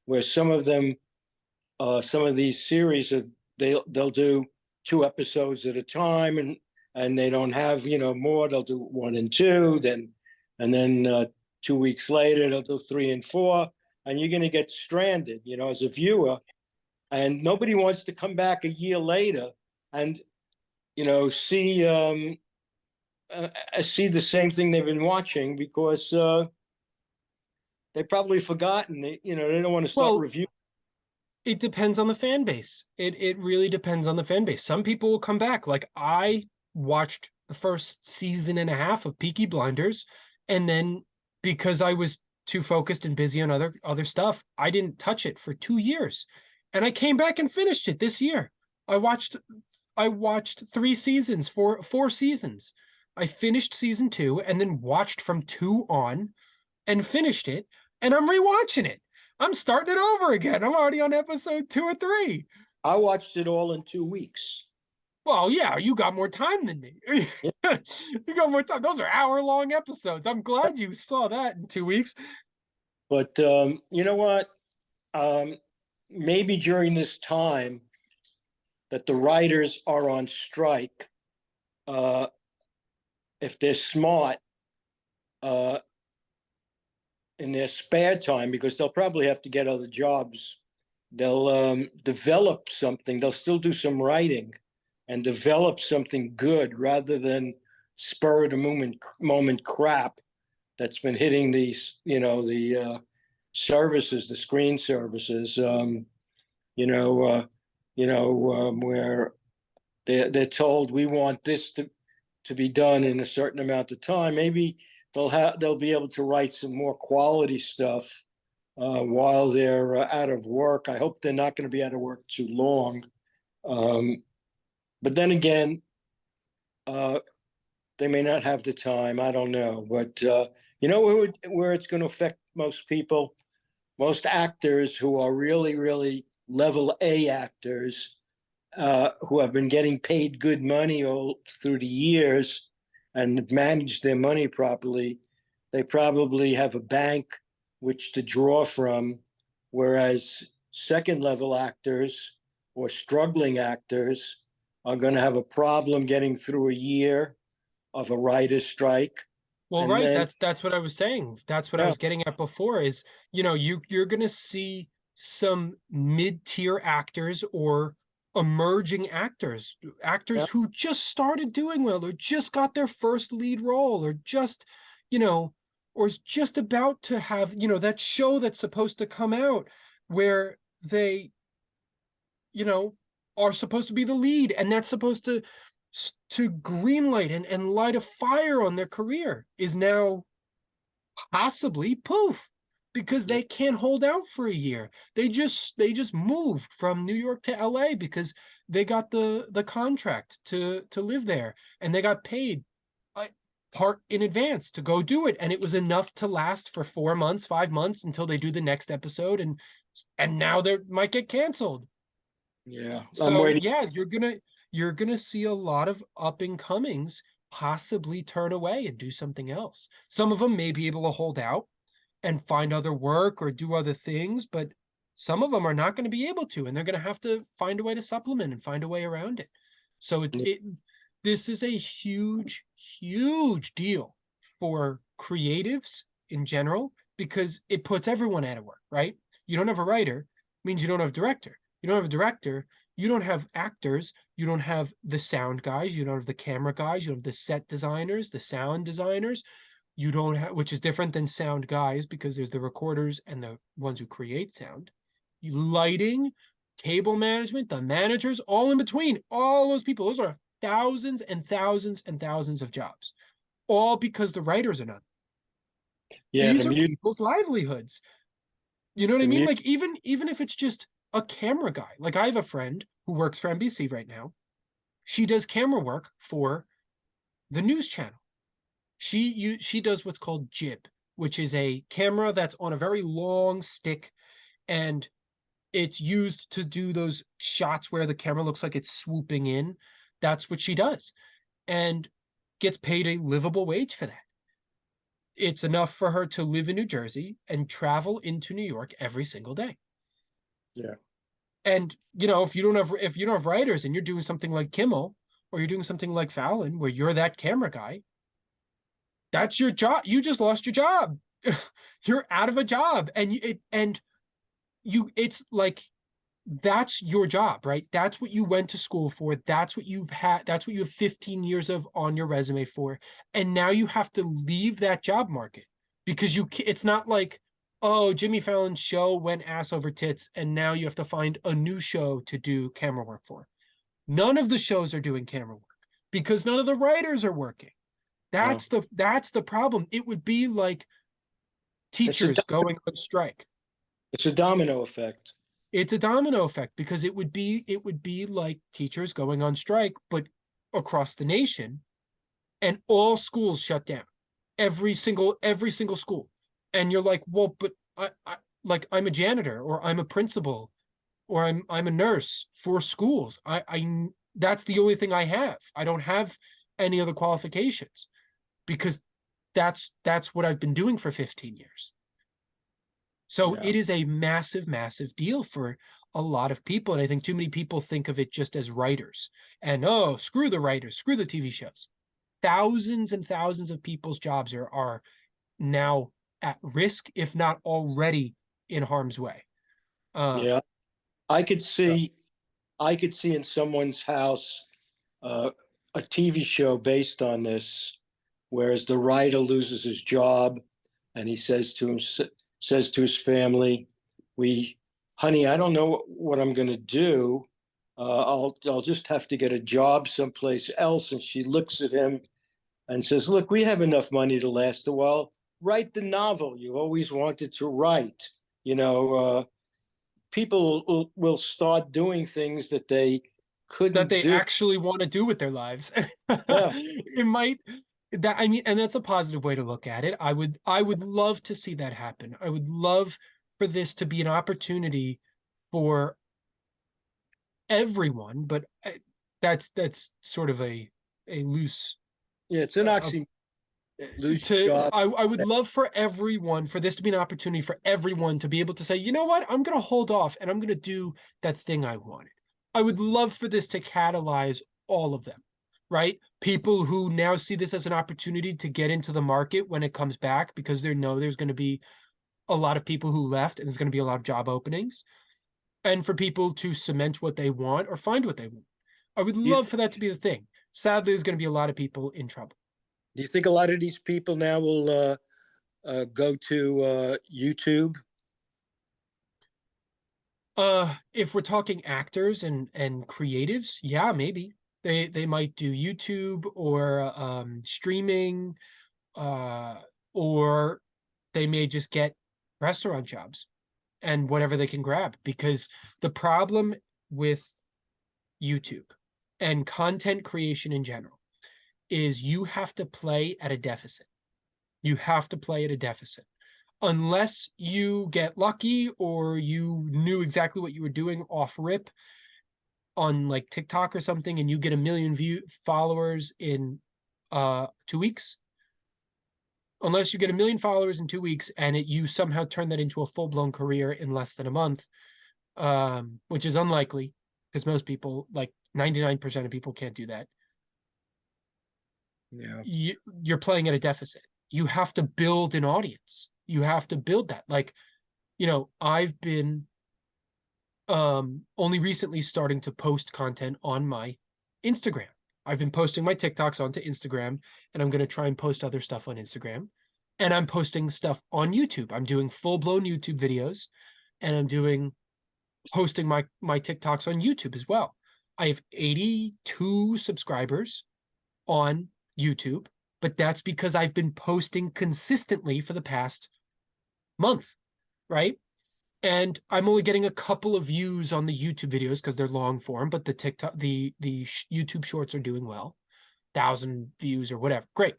where some of these series they'll do 2 episodes at a time, and they don't have more. They'll do 1 and 2, and then 2 weeks later they'll do 3 and 4, and you're going to get stranded, as a viewer, and nobody wants to come back a year later and see the same thing they've been watching because they've probably forgotten. They don't want to start Well, reviewing. it depends on the fan base. It really depends on the fan base. Some people will come back. Like I watched the first season and a half of Peaky Blinders, and then because I was too focused and busy on other stuff, I didn't touch it for 2 years. And I came back and finished it this year. I watched 3 seasons, four seasons. I finished season 2 and then watched from 2 on and finished it, and I'm rewatching it. I'm starting it over again. I'm already on episode 2 or 3. I watched it all in 2 weeks. Well, yeah, you got more time than me. Yeah. You got more time. Those are hour-long episodes. I'm glad you saw that in 2 weeks. But you know what? Um, Maybe during this time that the writers are on strike, uh, if they're smart, uh, in their spare time, because they'll probably have to get other jobs, they'll develop something. They'll still do some writing and develop something good rather than spur of the moment crap that's been hitting these, the services, the screen services, you know, where they're told we want this to be done in a certain amount of time. Maybe they'll be able to write some more quality stuff while they're out of work. I hope they're not going to be out of work too long. But then again, they may not have the time. I don't know. But where it's going to affect most people, most actors who are really, really level A actors who have been getting paid good money all through the years and managed their money properly. They probably have a bank which to draw from, whereas second level actors or struggling actors are going to have a problem getting through a year of a writer's strike. Well, And right. then, That's what I was saying. That's what I yeah, was getting at before is, you're gonna see some mid-tier actors or emerging actors, yeah, actors who just started doing well or just got their first lead role or just, you know, or is just about to have, that show that's supposed to come out where they, you know, are supposed to be the lead, and that's supposed to greenlight and light a fire on their career is now possibly poof because yeah, they can't hold out for a year. They just moved from New York to LA because they got the contract to live there, and they got paid a part in advance to go do it, and it was enough to last for 4 months, 5 months until they do the next episode, and now they might get canceled. yeah. I'm So waiting. yeah, you're gonna see a lot of up and comings possibly turn away and do something else. Some of them may be able to hold out and find other work or do other things, but some of them are not going to be able to, and they're going to have to find a way to supplement and find a way around it. So this is a huge, huge deal for creatives in general because it puts everyone out of work, right? You don't have a writer, means you don't have a director. You don't have a director, you don't have actors, you don't have the sound guys, you don't have the camera guys, you don't have the set designers, the sound designers. You don't have, which is different than sound guys because there's the recorders and the ones who create sound. Lighting, cable management, the managers, all in between, all those people, those are thousands and thousands and thousands of jobs, all because the writers are not. Yeah, These are people's livelihoods. You know what I the mean? mute. Like even if it's just a camera guy. Like I have a friend who works for NBC right now. She does camera work for the news channel. She does what's called jib, which is a camera that's on a very long stick, and it's used to do those shots where the camera looks like it's swooping in. That's what she does, and gets paid a livable wage for that. It's enough for her to live in New Jersey and travel into New York every single day. Yeah, And if you don't have writers and you're doing something like Kimmel or you're doing something like Fallon where you're that camera guy, that's your job. You just lost your job. You're out of a job, it's like that's your job, right? That's what you went to school for. That's what you've had. That's what you have 15 years of on your resume for. And now you have to leave that job market because it's not like, oh, Jimmy Fallon's show went ass over tits and now you have to find a new show to do camera work for. None of the shows are doing camera work because none of the writers are working. no, That's the problem. It would be like it's a teachers going on strike. it's a domino effect. It's a domino effect because it would be like teachers going on strike, but across the nation, and all schools shut down. Every single school. And you're like, well, but I'm a janitor or I'm a principal or I'm a nurse for schools. I that's the only thing I have. I don't have any other qualifications because that's what I've been doing for 15 years. So Yeah, it is a massive, massive deal for a lot of people. And I think too many people think of it just as writers and, oh, screw the writers, screw the TV shows. Thousands and thousands of people's jobs are now at risk, if not already in harm's way. Uh, yeah. I could see, I could see in someone's house, uh, a TV show based on this, whereas the writer loses his job, and he says to his family, "We, honey, I don't know what I'm going to do. I'll just have to get a job someplace else." And she looks at him and says, "Look, we have enough money to last a while. Write the novel you always wanted to write. You know, people will start doing things that they That couldn't they do." actually want to do with their lives. Yeah, It might that I mean, and that's a positive way to look at it. I would love to see that happen. I would love for this to be an opportunity for everyone, but that's sort of a loose yeah, it's an uh, oxymoron. Lose to your job. I would love for everyone for this to be an opportunity for everyone to be able to say, you know what, I'm gonna hold off and I'm gonna do that thing I wanted. I would love for this to catalyze all of them, right? People who now see this as an opportunity to get into the market when it comes back because they know there's going to be a lot of people who left and there's going to be a lot of job openings, and for people to cement what they want or find what they want. I would Do you, love for that to be the thing. Sadly, there's going to be a lot of people in trouble. do you think a lot of these people now will go to YouTube? If we're talking actors and creatives, yeah, maybe they might do YouTube or streaming, uh, or they may just get restaurant jobs and whatever they can grab. Because the problem with YouTube and content creation in general is you have to play at a deficit. You have to play at a deficit unless you get lucky or you knew exactly what you were doing off rip on like TikTok or something and you get a million view followers in 2 weeks. Unless you get a million followers in 2 weeks and you somehow turn that into a full-blown career in less than a month, which is unlikely because most people, like 99% of people, can't do that. Yeah. You're playing at a deficit. You have to build an audience. You have to build that. Like, I've been only recently starting to post content on my Instagram. I've been posting my TikToks onto Instagram, and I'm going to try and post other stuff on Instagram. And I'm posting stuff on YouTube. I'm doing full-blown YouTube videos, and I'm doing posting my TikToks on YouTube as well. I have 82 subscribers on YouTube, but that's because I've been posting consistently for the past month, right? And I'm only getting a couple of views on the YouTube videos because they're long form, but the TikTok, the YouTube shorts are doing well, 1,000 views or whatever. Great,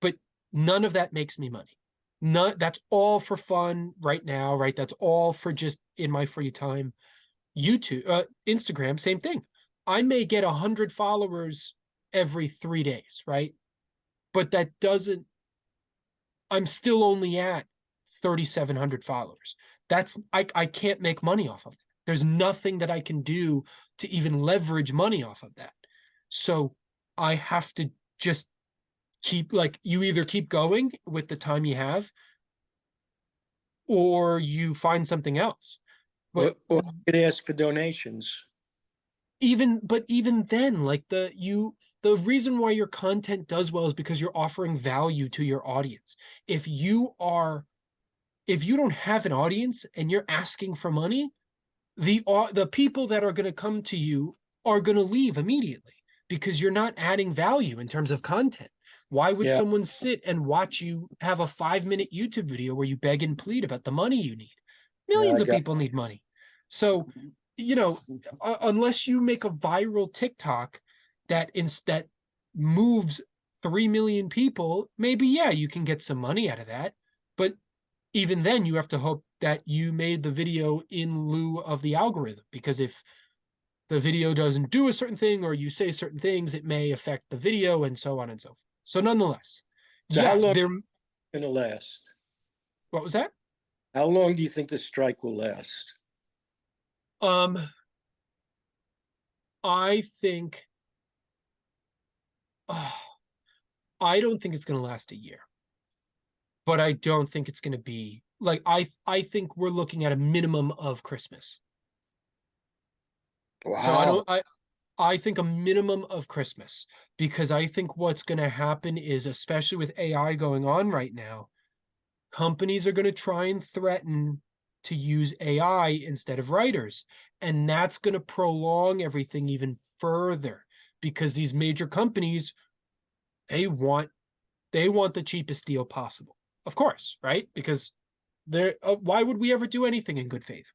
but none of that makes me money. None. That's all for fun right now, right? That's all for just in my free time. YouTube, Instagram, same thing. I may get 100 followers every 3 days, right? But that doesn't. I'm still only at 3,700 followers. I can't make money off of that. There's nothing that I can do to even leverage money off of that. So I have to just keep, like, you either keep going with the time you have or you find something else. But Or you could ask for donations. even then, like, the reason why your content does well is because you're offering value to your audience. If you are if you don't have an audience and you're asking for money, the people that are going to come to you are going to leave immediately because you're not adding value in terms of content. Why would Yeah, someone sit and watch you have a 5-minute YouTube video where you beg and plead about the money you need? yeah, Millions I of got. people need money. So, you know, unless you make a viral TikTok that moves 3 million people, maybe, yeah, you can get some money out of that. But even then, you have to hope that you made the video in lieu of the algorithm, because if the video doesn't do a certain thing or you say certain things, it may affect the video and so on and so forth. So nonetheless, So how yeah, long is there. it going to last? What was that? How long do you think the strike will last? Um, I think uh, I don't think it's going to last a year, but I don't think it's going to be like I think we're looking at a minimum of Christmas. So I Wow. don't I I think a minimum of Christmas, because I think what's going to happen is, especially with AI going on right now, companies are going to try and threaten to use AI instead of writers. And that's going to prolong everything even further, because these major companies, they want the cheapest deal possible. Of course, right? Because they're why would we ever do anything in good faith?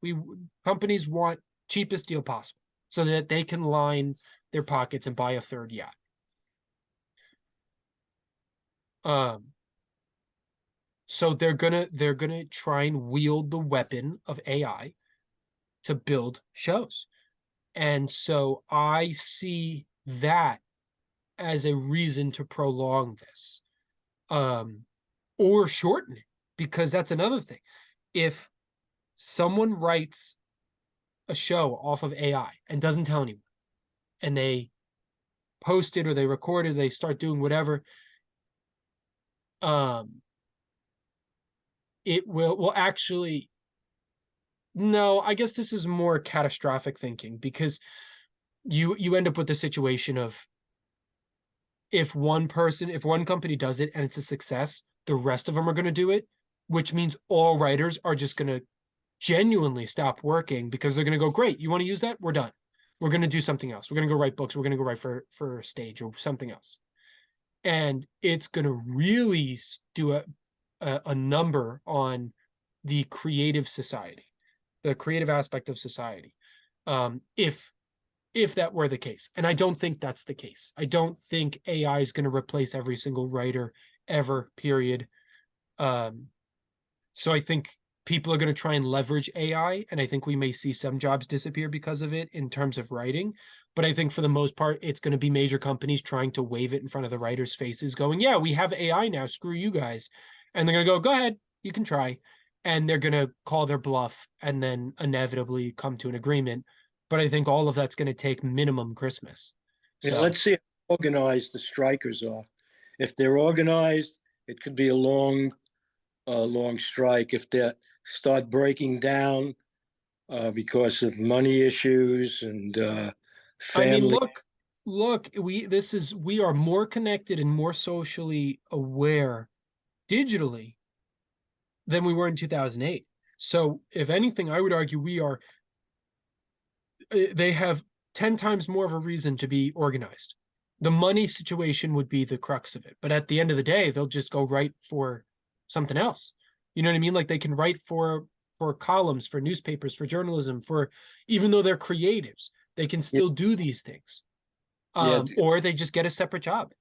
Companies want cheapest deal possible so that they can line their pockets and buy a third yacht. So they're gonna try and wield the weapon of AI to build shows. And so I see that as a reason to prolong this. Or shorten it, because that's another thing. If someone writes a show off of AI and doesn't tell anyone, and they post it or they record it, they start doing whatever, um, it will actually, no, I guess this is more catastrophic thinking, because you end up with the situation of, if one company does it and it's a success, the rest of them are going to do it, which means all writers are just going to genuinely stop working, because they're going to go, great, you want to use that, we're done, we're going to do something else, we're going to go write books, we're going to go write for stage or something else. And it's going to really do a number on the creative society, the creative aspect of society, if that were the case. And I don't think that's the case. I don't think AI is going to replace every single writer ever, period. So I think people are going to try and leverage AI, and I think we may see some jobs disappear because of it in terms of writing. But I think for the most part, it's going to be major companies trying to wave it in front of the writers' faces, going, yeah, we have AI now, screw you guys. And they're going to go ahead, you can try. And they're going to call their bluff and then inevitably come to an agreement. But I think all of that's going to take minimum Christmas. Yeah, So let's see how organized the strikers are. If they're organized, it could be a long strike. If they start breaking down because of money issues and I mean, family. look, we are more connected and more socially aware digitally than we were in 2008. So, if anything, I would argue they have 10 times more of a reason to be organized. The money situation would be the crux of it. But at the end of the day, they'll just go write for something else. You know what I mean? Like, they can write for columns, for newspapers, for journalism, for, even though they're creatives, they can Yeah, still do these things. yeah, Or they just get a separate job.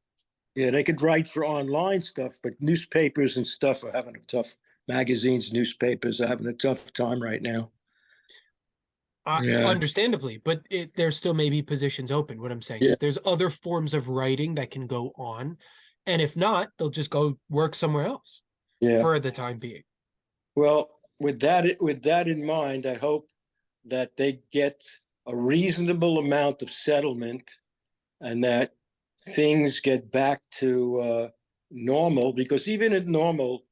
yeah, they could write for online stuff, but newspapers and stuff are having a tough. Magazines, newspapers are having a tough time right now. Yeah, Understandably, but there still may be positions open. What I'm saying yeah, is there's other forms of writing that can go on. And if not, they'll just go work somewhere else yeah. for the time being. Well, with that in mind, I hope that they get a reasonable amount of settlement and that things get back to normal. Because even at normal,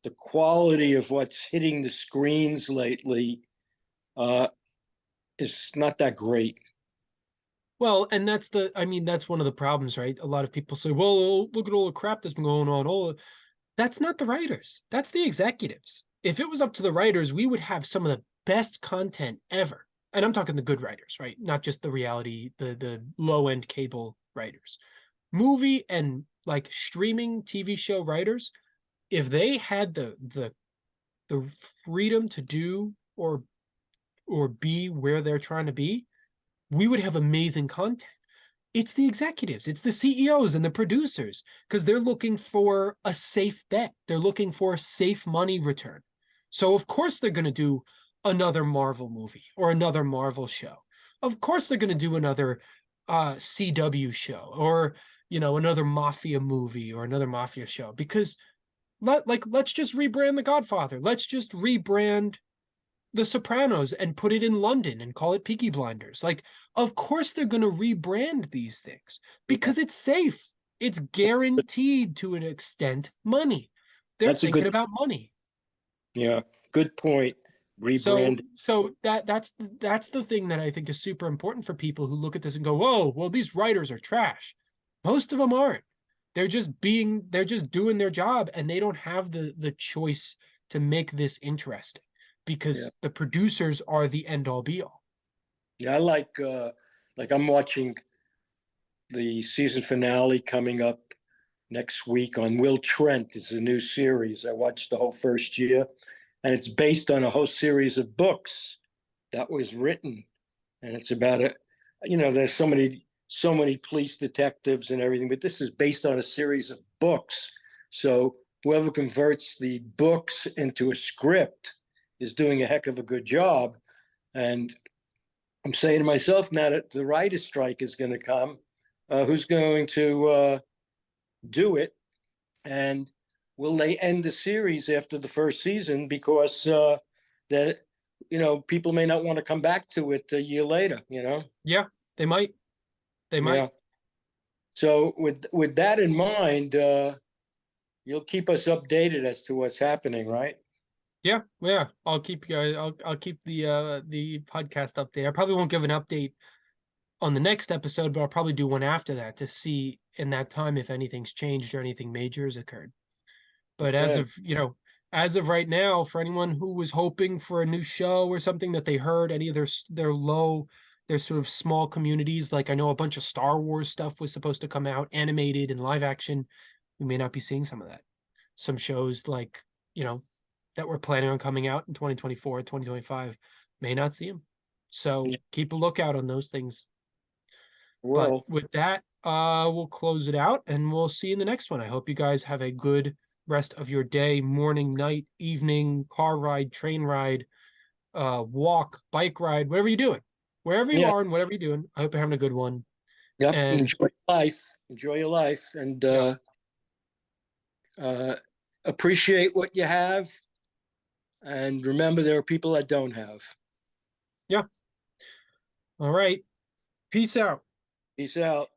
the quality of what's hitting the screens lately uh, is not that great. Well, and I mean, that's one of the problems, right? A lot of people say, well, look at all the crap that's been going on. That's not the writers. That's the executives. If it was up to the writers, we would have some of the best content ever. And I'm talking the good writers, right? Not just the reality, the low end cable writers. Movie and like streaming TV show writers, if they had the freedom to do or be where they're trying to be, we would have amazing content. It's the executives, it's the CEOs and the producers, because they're looking for a safe bet. They're looking for safe money return. So of course they're going to do another Marvel movie or another Marvel show. Of course they're going to do another CW show, or another mafia movie or another mafia show, because let's just rebrand The Godfather. Let's just rebrand The Sopranos and put it in London and call it Peaky Blinders. Like, of course they're going to rebrand these things Yeah, because it's safe. It's guaranteed to an extent money. They're that's a thinking good, about money. yeah, good point. rebrand. So that's the thing that I think is super important for people who look at this and go, "Whoa, well, these writers are trash." Most of them aren't. They're just doing their job, and they don't have the choice to make this interesting Yeah. because the producers are the end all be all. Yeah, I like I'm watching the season finale coming up next week on Will Trent. It's a new series. I watched the whole first year, and it's based on a whole series of books that was written, and it's about there's so many police detectives and everything, but this is based on a series of books. So whoever converts the books into a script is doing a heck of a good job. And I'm saying to myself now that the writer's strike is going to come, who's going to do it? And will they end the series after the first season because that people may not want to come back to it a year later? Yeah, they might. They might. Yeah. So with that in mind, you'll keep us updated as to what's happening, right? Yeah, yeah. I'll keep you. I'll keep the podcast update. I probably won't give an update on the next episode, but I'll probably do one after that to see in that time if anything's changed or anything major has occurred. But Okay. as of right now, for anyone who was hoping for a new show or something that they heard, any of their sort of small communities, like I know a bunch of Star Wars stuff was supposed to come out, animated and live action. We may not be seeing some of that. Some shows like, that we're planning on coming out in 2024, 2025, may not see them. So Yeah. keep a lookout on those things. But Well, with that, we'll close it out and we'll see you in the next one. I hope you guys have a good rest of your day, morning, night, evening, car ride, train ride, walk, bike ride, whatever you're doing. Wherever you yeah. are and whatever you're doing, I hope you're having a good one. Yep. And Enjoy life. Enjoy your life, and yeah, uh, appreciate what you have. And remember, there are people that don't have. yeah. All right. Peace out. Peace out.